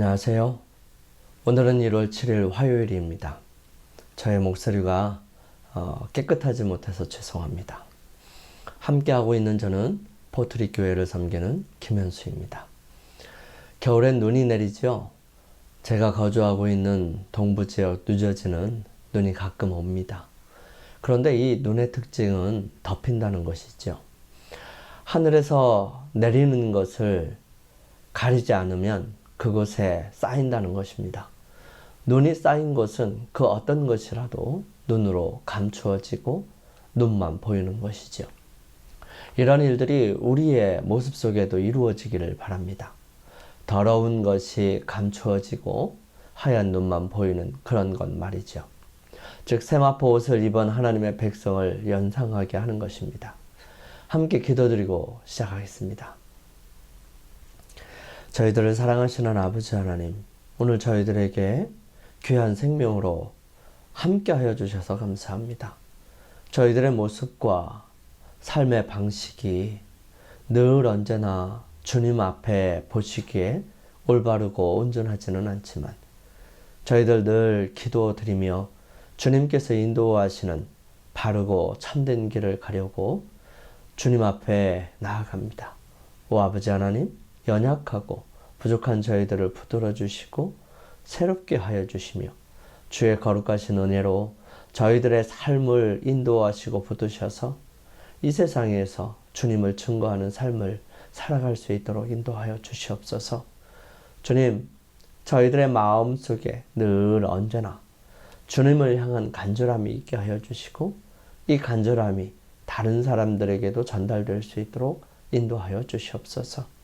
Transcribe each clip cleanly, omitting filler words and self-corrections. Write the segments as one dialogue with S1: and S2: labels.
S1: 안녕하세요. 오늘은 1월 7일 화요일입니다. 저의 목소리가 깨끗하지 못해서 죄송합니다. 함께하고 있는 저는 포트리 교회를 섬기는 김현수입니다. 겨울엔 눈이 내리죠. 제가 거주하고 있는 동부지역 뉴저지는 눈이 가끔 옵니다. 그런데 이 눈의 특징은 덮인다는 것이죠. 하늘에서 내리는 것을 가리지 않으면 그곳에 쌓인다는 것입니다. 눈이 쌓인 곳은 그 어떤 것이라도 눈으로 감추어지고 눈만 보이는 것이죠. 이런 일들이 우리의 모습 속에도 이루어지기를 바랍니다. 더러운 것이 감추어지고 하얀 눈만 보이는 그런 것 말이죠. 즉 세마포 옷을 입은 하나님의 백성을 연상하게 하는 것입니다. 함께 기도드리고 시작하겠습니다. 저희들을 사랑하시는 아버지 하나님, 오늘 저희들에게 귀한 생명으로 함께하여 주셔서 감사합니다. 저희들의 모습과 삶의 방식이 늘 언제나 주님 앞에 보시기에 올바르고 온전하지는 않지만 저희들 늘 기도드리며 주님께서 인도하시는 바르고 참된 길을 가려고 주님 앞에 나아갑니다. 오 아버지 하나님, 연약하고 부족한 저희들을 붙들어 주시고 새롭게 하여 주시며 주의 거룩하신 은혜로 저희들의 삶을 인도하시고 붙드셔서 이 세상에서 주님을 증거하는 삶을 살아갈 수 있도록 인도하여 주시옵소서. 주님, 저희들의 마음 속에 늘 언제나 주님을 향한 간절함이 있게 하여 주시고 이 간절함이 다른 사람들에게도 전달될 수 있도록 인도하여 주시옵소서.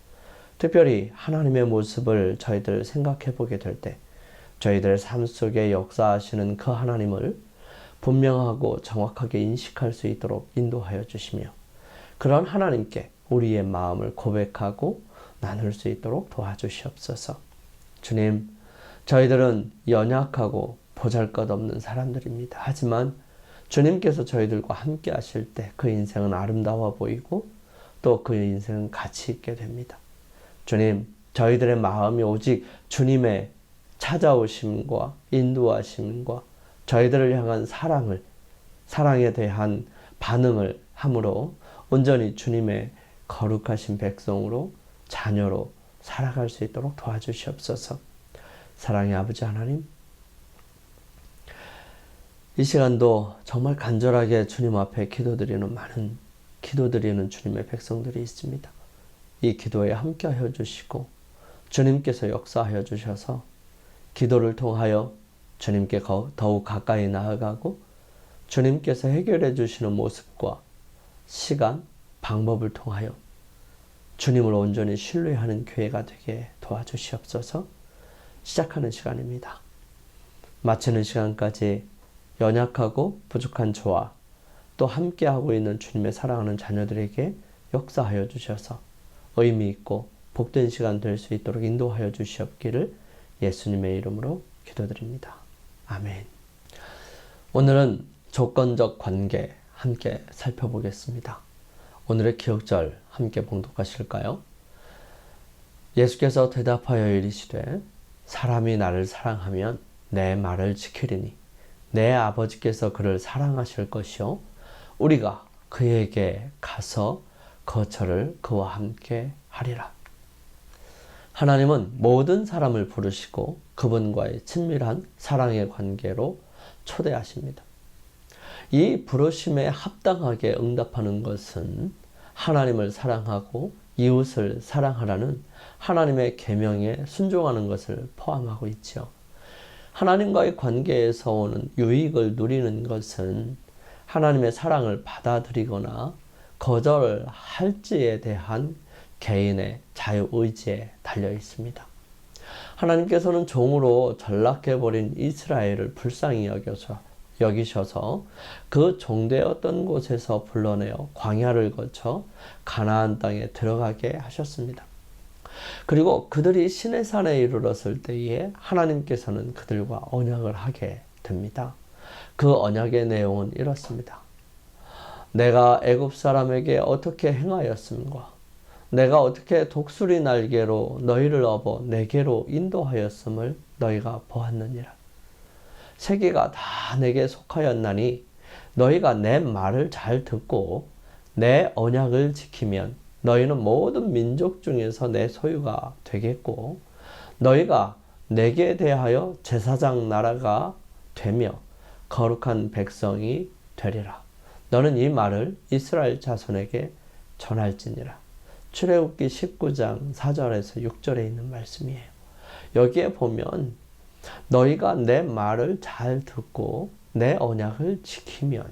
S1: 특별히 하나님의 모습을 저희들 생각해 보게 될 때 저희들 삶 속에 역사하시는 그 하나님을 분명하고 정확하게 인식할 수 있도록 인도하여 주시며 그런 하나님께 우리의 마음을 고백하고 나눌 수 있도록 도와주시옵소서. 주님, 저희들은 연약하고 보잘것없는 사람들입니다. 하지만 주님께서 저희들과 함께 하실 때 그 인생은 아름다워 보이고 또 그 인생은 가치 있게 됩니다. 주님, 저희들의 마음이 오직 주님의 찾아오심과 인도하심과 저희들을 향한 사랑에 대한 반응을 함으로 온전히 주님의 거룩하신 백성으로 자녀로 살아갈 수 있도록 도와주시옵소서. 사랑의 아버지 하나님, 이 시간도 정말 간절하게 주님 앞에 많은 기도드리는 주님의 백성들이 있습니다. 이 기도에 함께하여 주시고 주님께서 역사하여 주셔서 기도를 통하여 주님께 더욱 가까이 나아가고 주님께서 해결해 주시는 모습과 시간, 방법을 통하여 주님을 온전히 신뢰하는 교회가 되게 도와주시옵소서. 시작하는 시간입니다. 마치는 시간까지 연약하고 부족한 저와 또 함께하고 있는 주님의 사랑하는 자녀들에게 역사하여 주셔서 의미 있고 복된 시간 될 수 있도록 인도하여 주시옵기를 예수님의 이름으로 기도드립니다. 아멘. 오늘은 조건적 관계 함께 살펴보겠습니다. 오늘의 기억절 함께 봉독하실까요? 예수께서 대답하여 이르시되 사람이 나를 사랑하면 내 말을 지키리니 내 아버지께서 그를 사랑하실 것이요 우리가 그에게 가서 거처를 그와 함께 하리라. 하나님은 모든 사람을 부르시고 그분과의 친밀한 사랑의 관계로 초대하십니다. 이 부르심에 합당하게 응답하는 것은 하나님을 사랑하고 이웃을 사랑하라는 하나님의 계명에 순종하는 것을 포함하고 있죠. 하나님과의 관계에서 오는 유익을 누리는 것은 하나님의 사랑을 받아들이거나 거절할지에 대한 개인의 자유의지에 달려 있습니다. 하나님께서는 종으로 전락해버린 이스라엘을 불쌍히 여기셔서 그 종되었던 곳에서 불러내어 광야를 거쳐 가나안 땅에 들어가게 하셨습니다. 그리고 그들이 시내산에 이르렀을 때에 하나님께서는 그들과 언약을 하게 됩니다. 그 언약의 내용은 이렇습니다. 내가 애굽 사람에게 어떻게 행하였음과 내가 어떻게 독수리 날개로 너희를 업어 내게로 인도하였음을 너희가 보았느니라. 세계가 다 내게 속하였나니 너희가 내 말을 잘 듣고 내 언약을 지키면 너희는 모든 민족 중에서 내 소유가 되겠고 너희가 내게 대하여 제사장 나라가 되며 거룩한 백성이 되리라. 너는 이 말을 이스라엘 자손에게 전할지니라. 출애굽기 19장 4절에서 6절에 있는 말씀이에요. 여기에 보면 너희가 내 말을 잘 듣고 내 언약을 지키면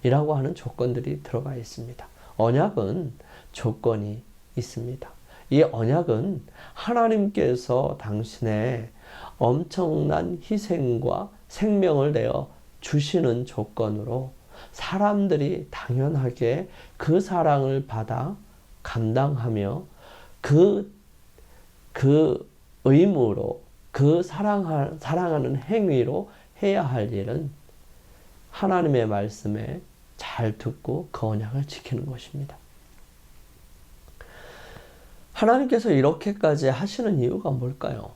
S1: 이라고 하는 조건들이 들어가 있습니다. 언약은 조건이 있습니다. 이 언약은 하나님께서 당신의 엄청난 희생과 생명을 내어 주시는 조건으로 사람들이 당연하게 그 사랑을 받아 감당하며 그 의무로 그 사랑하는 행위로 해야 할 일은 하나님의 말씀에 잘 듣고 그 언약을 지키는 것입니다. 하나님께서 이렇게까지 하시는 이유가 뭘까요?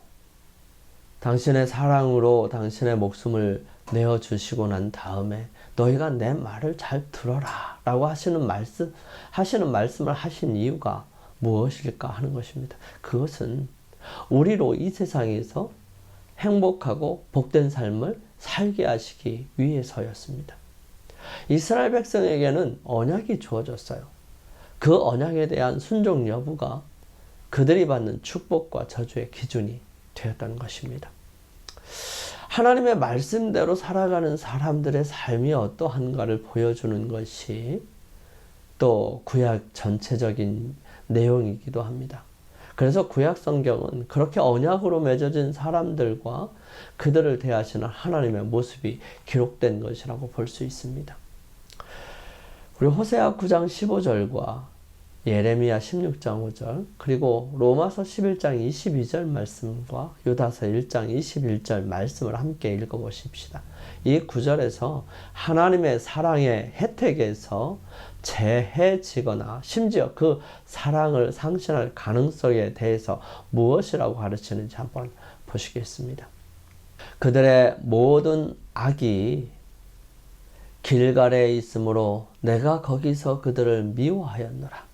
S1: 당신의 사랑으로 당신의 목숨을 내어주시고 난 다음에 너희가 내 말을 잘 들어라 라고 하시는 말씀을 하신 이유가 무엇일까 하는 것입니다. 그것은 우리로 이 세상에서 행복하고 복된 삶을 살게 하시기 위해서였습니다. 이스라엘 백성에게는 언약이 주어졌어요. 그 언약에 대한 순종 여부가 그들이 받는 축복과 저주의 기준이 되었다는 것입니다. 하나님의 말씀대로 살아가는 사람들의 삶이 어떠한가를 보여주는 것이 또 구약 전체적인 내용이기도 합니다. 그래서 구약 성경은 그렇게 언약으로 맺어진 사람들과 그들을 대하시는 하나님의 모습이 기록된 것이라고 볼 수 있습니다. 우리 호세아 9장 15절과 예레미야 16장 5절 그리고 로마서 11장 22절 말씀과 유다서 1장 21절 말씀을 함께 읽어보십시다. 이 구절에서 하나님의 사랑의 혜택에서 제해지거나 심지어 그 사랑을 상실할 가능성에 대해서 무엇이라고 가르치는지 한번 보시겠습니다. 그들의 모든 악이 길갈에 있으므로 내가 거기서 그들을 미워하였노라.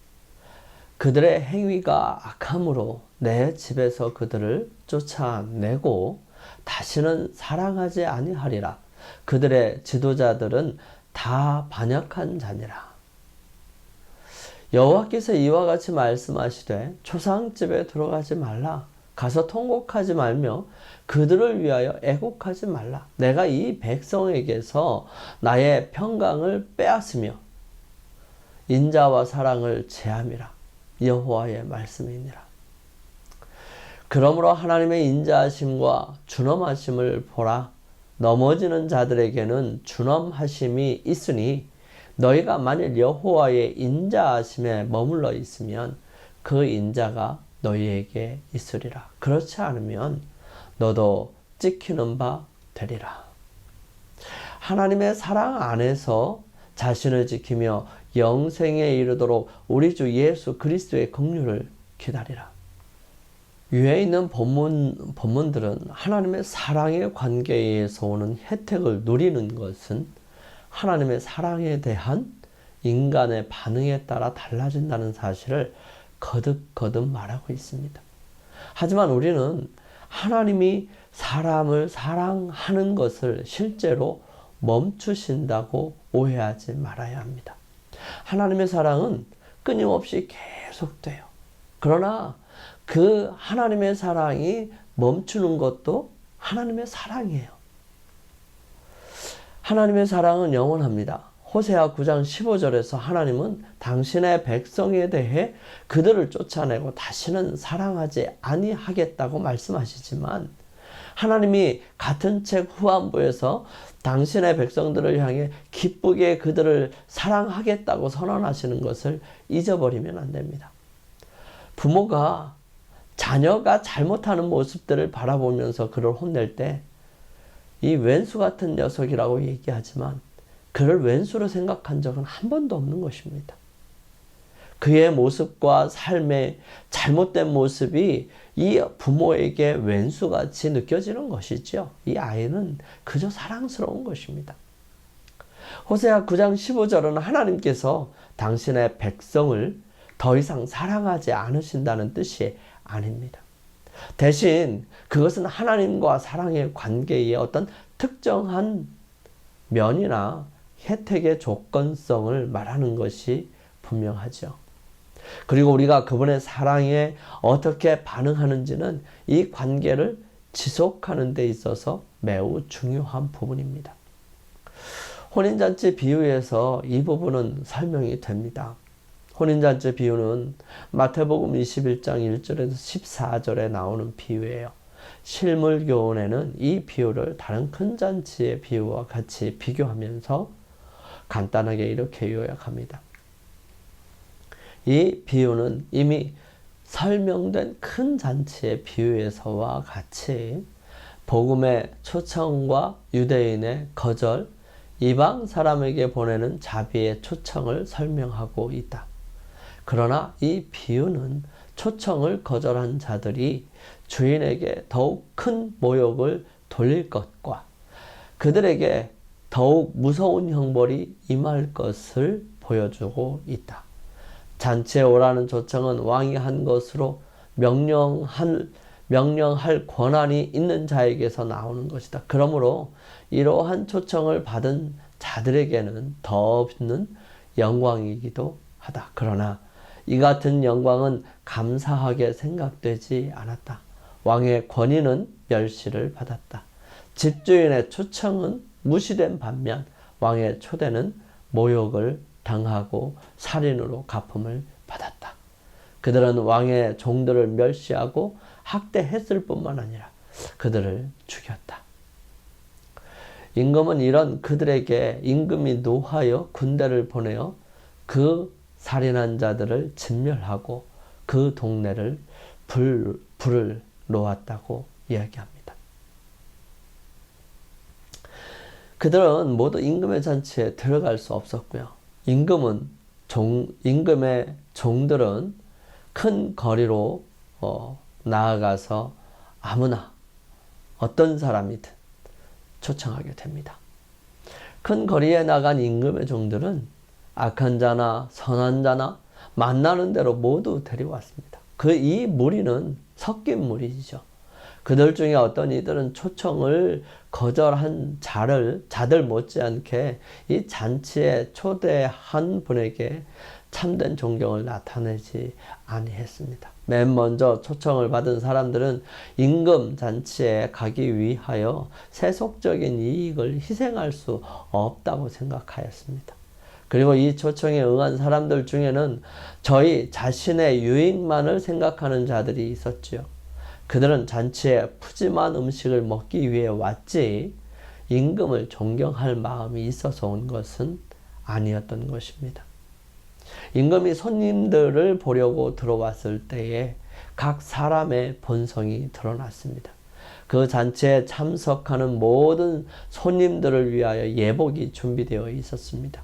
S1: 그들의 행위가 악함으로 내 집에서 그들을 쫓아내고 다시는 사랑하지 아니하리라. 그들의 지도자들은 다 반역한 자니라. 여호와께서 이와 같이 말씀하시되 초상집에 들어가지 말라. 가서 통곡하지 말며 그들을 위하여 애곡하지 말라. 내가 이 백성에게서 나의 평강을 빼앗으며 인자와 사랑을 제함이라. 여호와의 말씀이니라. 그러므로 하나님의 인자하심과 준엄하심을 보라. 넘어지는 자들에게는 준엄하심이 있으니 너희가 만일 여호와의 인자하심에 머물러 있으면 그 인자가 너희에게 있으리라. 그렇지 않으면 너도 찍히는 바 되리라. 하나님의 사랑 안에서 자신을 지키며 영생에 이르도록 우리 주 예수 그리스도의 긍휼을 기다리라. 위에 있는 본문들은 하나님의 사랑의 관계에서 오는 혜택을 누리는 것은 하나님의 사랑에 대한 인간의 반응에 따라 달라진다는 사실을 거듭거듭 말하고 있습니다. 하지만 우리는 하나님이 사람을 사랑하는 것을 실제로 멈추신다고 오해하지 말아야 합니다. 하나님의 사랑은 끊임없이 계속돼요. 그러나 그 하나님의 사랑이 멈추는 것도 하나님의 사랑이에요. 하나님의 사랑은 영원합니다. 호세아 9장 15절에서 하나님은 당신의 백성에 대해 그들을 쫓아내고 다시는 사랑하지 아니하겠다고 말씀하시지만 하나님이 같은 책 후한부에서 당신의 백성들을 향해 기쁘게 그들을 사랑하겠다고 선언하시는 것을 잊어버리면 안 됩니다. 부모가 자녀가 잘못하는 모습들을 바라보면서 그를 혼낼 때 이 왼수 같은 녀석이라고 얘기하지만 그를 왼수로 생각한 적은 한 번도 없는 것입니다. 그의 모습과 삶의 잘못된 모습이 이 부모에게 왼수같이 느껴지는 것이죠. 이 아이는 그저 사랑스러운 것입니다. 호세아 9장 15절은 하나님께서 당신의 백성을 더 이상 사랑하지 않으신다는 뜻이 아닙니다. 대신 그것은 하나님과 사랑의 관계의 어떤 특정한 면이나 혜택의 조건성을 말하는 것이 분명하죠. 그리고 우리가 그분의 사랑에 어떻게 반응하는지는 이 관계를 지속하는 데 있어서 매우 중요한 부분입니다. 혼인잔치 비유에서 이 부분은 설명이 됩니다. 혼인잔치 비유는 마태복음 21장 1절에서 14절에 나오는 비유예요. 실물교훈에는 이 비유를 다른 큰 잔치의 비유와 같이 비교하면서 간단하게 이렇게 요약합니다. 이 비유는 이미 설명된 큰 잔치의 비유에서와 같이 복음의 초청과 유대인의 거절, 이방 사람에게 보내는 자비의 초청을 설명하고 있다. 그러나 이 비유는 초청을 거절한 자들이 주인에게 더욱 큰 모욕을 돌릴 것과 그들에게 더욱 무서운 형벌이 임할 것을 보여주고 있다. 잔치에 오라는 초청은 왕이 한 것으로 명령할 권한이 있는 자에게서 나오는 것이다. 그러므로 이러한 초청을 받은 자들에게는 더 없는 영광이기도 하다. 그러나 이 같은 영광은 감사하게 생각되지 않았다. 왕의 권위는 멸시를 받았다. 집주인의 초청은 무시된 반면 왕의 초대는 모욕을 당하고 살인으로 갚음을 받았다. 그들은 왕의 종들을 멸시하고 학대했을 뿐만 아니라 그들을 죽였다. 임금은 이런 그들에게 임금이 노하여 군대를 보내어 그 살인한 자들을 진멸하고 그 동네를 불을 놓았다고 이야기합니다. 그들은 모두 임금의 잔치에 들어갈 수 없었고요. 임금의 종들은 큰 거리로 나아가서 아무나 어떤 사람이든 초청하게 됩니다. 큰 거리에 나간 임금의 종들은 악한 자나 선한 자나 만나는 대로 모두 데려왔습니다. 이 무리는 섞인 무리죠. 그들 중에 어떤 이들은 초청을 거절한 자들 못지않게 이 잔치에 초대한 분에게 참된 존경을 나타내지 아니했습니다. 맨 먼저 초청을 받은 사람들은 임금 잔치에 가기 위하여 세속적인 이익을 희생할 수 없다고 생각하였습니다. 그리고 이 초청에 응한 사람들 중에는 저희 자신의 유익만을 생각하는 자들이 있었지요. 그들은 잔치에 푸짐한 음식을 먹기 위해 왔지 임금을 존경할 마음이 있어서 온 것은 아니었던 것입니다. 임금이 손님들을 보려고 들어왔을 때에 각 사람의 본성이 드러났습니다. 그 잔치에 참석하는 모든 손님들을 위하여 예복이 준비되어 있었습니다.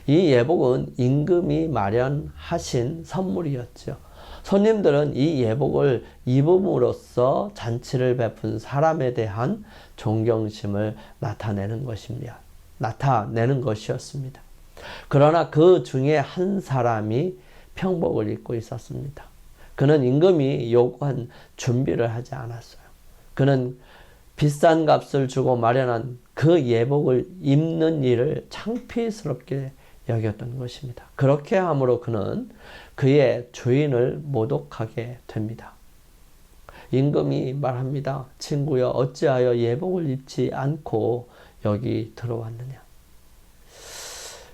S1: 이 예복은 임금이 마련하신 선물이었죠. 손님들은 이 예복을 입음으로써 잔치를 베푼 사람에 대한 존경심을 나타내는 것이었습니다. 그러나 그 중에 한 사람이 평복을 입고 있었습니다. 그는 임금이 요구한 준비를 하지 않았어요. 그는 비싼 값을 주고 마련한 그 예복을 입는 일을 창피스럽게 여겼던 것입니다. 그렇게 함으로 그는 그의 주인을 모독하게 됩니다. 임금이 말합니다. 친구여, 어찌하여 예복을 입지 않고 여기 들어왔느냐?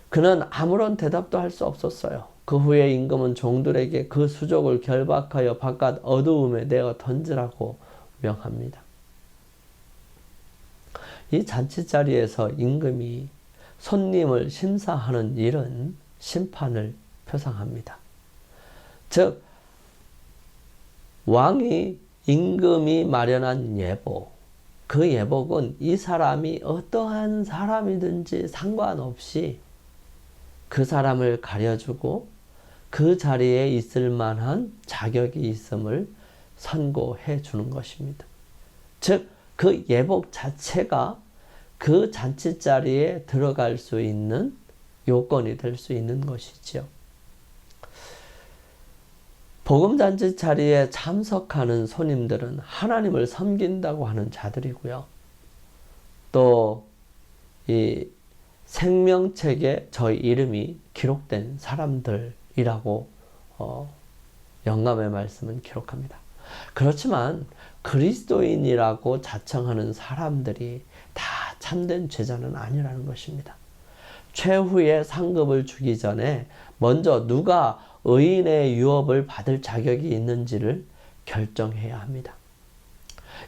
S1: 그는 아무런 대답도 할 수 없었어요. 그 후에 임금은 종들에게 그 수족을 결박하여 바깥 어두움에 내어 던지라고 명합니다. 이 잔치자리에서 임금이 손님을 심사하는 일은 심판을 표상합니다. 즉 왕이 임금이 마련한 예복, 그 예복은 이 사람이 어떠한 사람이든지 상관없이 그 사람을 가려주고 그 자리에 있을 만한 자격이 있음을 선고해 주는 것입니다. 즉, 그 예복 자체가 그 잔치 자리에 들어갈 수 있는 요건이 될 수 있는 것이지요. 복음잔치 자리에 참석하는 손님들은 하나님을 섬긴다고 하는 자들이고요. 또 이 생명책에 저희 이름이 기록된 사람들이라고 영감의 말씀은 기록합니다. 그렇지만 그리스도인이라고 자청하는 사람들이 다 참된 제자는 아니라는 것입니다. 최후의 상급을 주기 전에 먼저 누가 의인의 유업을 받을 자격이 있는지를 결정해야 합니다.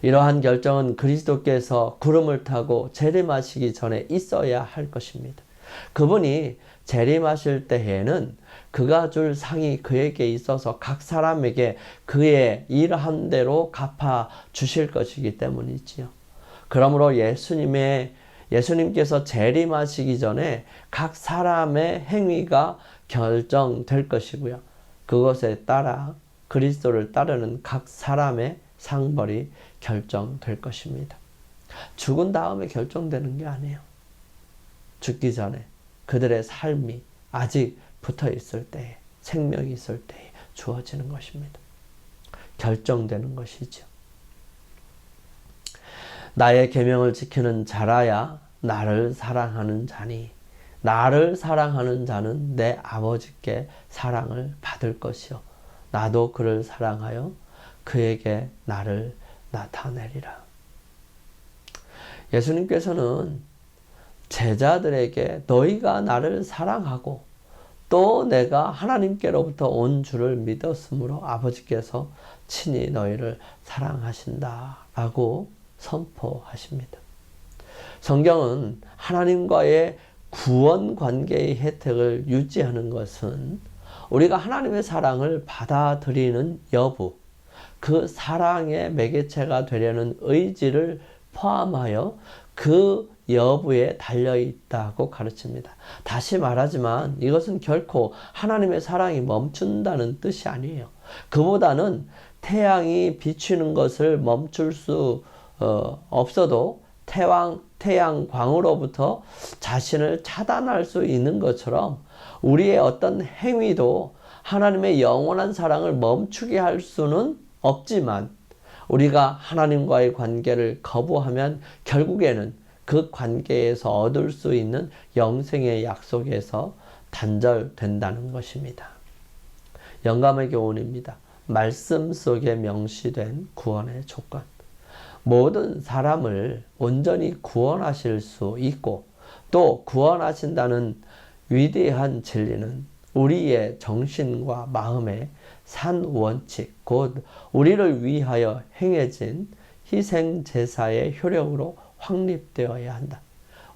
S1: 이러한 결정은 그리스도께서 구름을 타고 재림하시기 전에 있어야 할 것입니다. 그분이 재림하실 때에는 그가 줄 상이 그에게 있어서 각 사람에게 그의 일한 대로 갚아 주실 것이기 때문이지요. 그러므로 예수님께서 재림하시기 전에 각 사람의 행위가 결정될 것이고요. 그것에 따라 그리스도를 따르는 각 사람의 상벌이 결정될 것입니다. 죽은 다음에 결정되는 게 아니에요. 죽기 전에 그들의 삶이 아직 붙어 있을 때에, 생명이 있을 때에 주어지는 것입니다. 결정되는 것이죠. 나의 계명을 지키는 자라야 나를 사랑하는 자니, 나를 사랑하는 자는 내 아버지께 사랑을 받을 것이요 나도 그를 사랑하여 그에게 나를 나타내리라. 예수님께서는 제자들에게 너희가 나를 사랑하고 또 내가 하나님께로부터 온 줄을 믿었으므로 아버지께서 친히 너희를 사랑하신다라고 선포하십니다. 성경은 하나님과의 구원 관계의 혜택을 유지하는 것은 우리가 하나님의 사랑을 받아들이는 여부, 그 사랑의 매개체가 되려는 의지를 포함하여 그 여부에 달려있다고 가르칩니다. 다시 말하지만 이것은 결코 하나님의 사랑이 멈춘다는 뜻이 아니에요. 그보다는 태양이 비추는 것을 멈출 수 없어도 태양광으로부터 자신을 차단할 수 있는 것처럼 우리의 어떤 행위도 하나님의 영원한 사랑을 멈추게 할 수는 없지만 우리가 하나님과의 관계를 거부하면 결국에는 그 관계에서 얻을 수 있는 영생의 약속에서 단절된다는 것입니다. 영감의 교훈입니다. 말씀 속에 명시된 구원의 조건. 모든 사람을 온전히 구원하실 수 있고 또 구원하신다는 위대한 진리는 우리의 정신과 마음의 산 원칙, 곧 우리를 위하여 행해진 희생 제사의 효력으로 확립되어야 한다.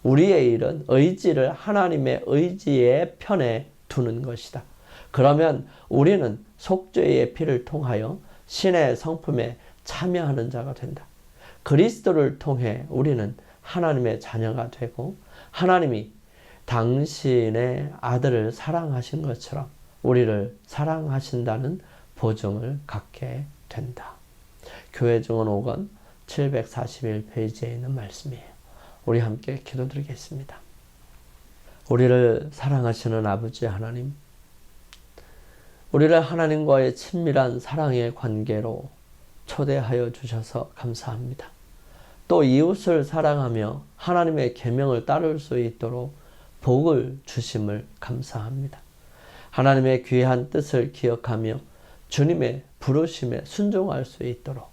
S1: 우리의 일은 의지를 하나님의 의지의 편에 두는 것이다. 그러면 우리는 속죄의 피를 통하여 신의 성품에 참여하는 자가 된다. 그리스도를 통해 우리는 하나님의 자녀가 되고 하나님이 당신의 아들을 사랑하신 것처럼 우리를 사랑하신다는 보증을 갖게 된다. 교회 증언 5권 741페이지에 있는 말씀이에요. 우리 함께 기도드리겠습니다. 우리를 사랑하시는 아버지 하나님, 우리를 하나님과의 친밀한 사랑의 관계로 초대하여 주셔서 감사합니다. 또 이웃을 사랑하며 하나님의 계명을 따를 수 있도록 복을 주심을 감사합니다. 하나님의 귀한 뜻을 기억하며 주님의 부르심에 순종할 수 있도록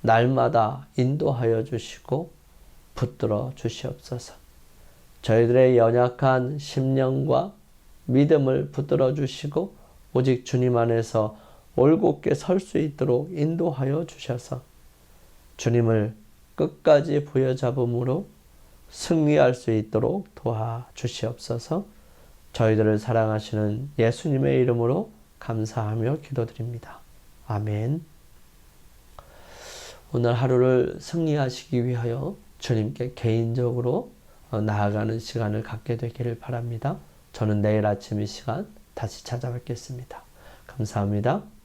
S1: 날마다 인도하여 주시고 붙들어 주시옵소서. 저희들의 연약한 심령과 믿음을 붙들어 주시고 오직 주님 안에서 올곧게 설 수 있도록 인도하여 주셔서 주님을 끝까지 부여잡음으로 승리할 수 있도록 도와주시옵소서. 저희들을 사랑하시는 예수님의 이름으로 감사하며 기도드립니다. 아멘. 오늘 하루를 승리하시기 위하여 주님께 개인적으로 나아가는 시간을 갖게 되기를 바랍니다. 저는 내일 아침 이 시간 다시 찾아뵙겠습니다. 감사합니다.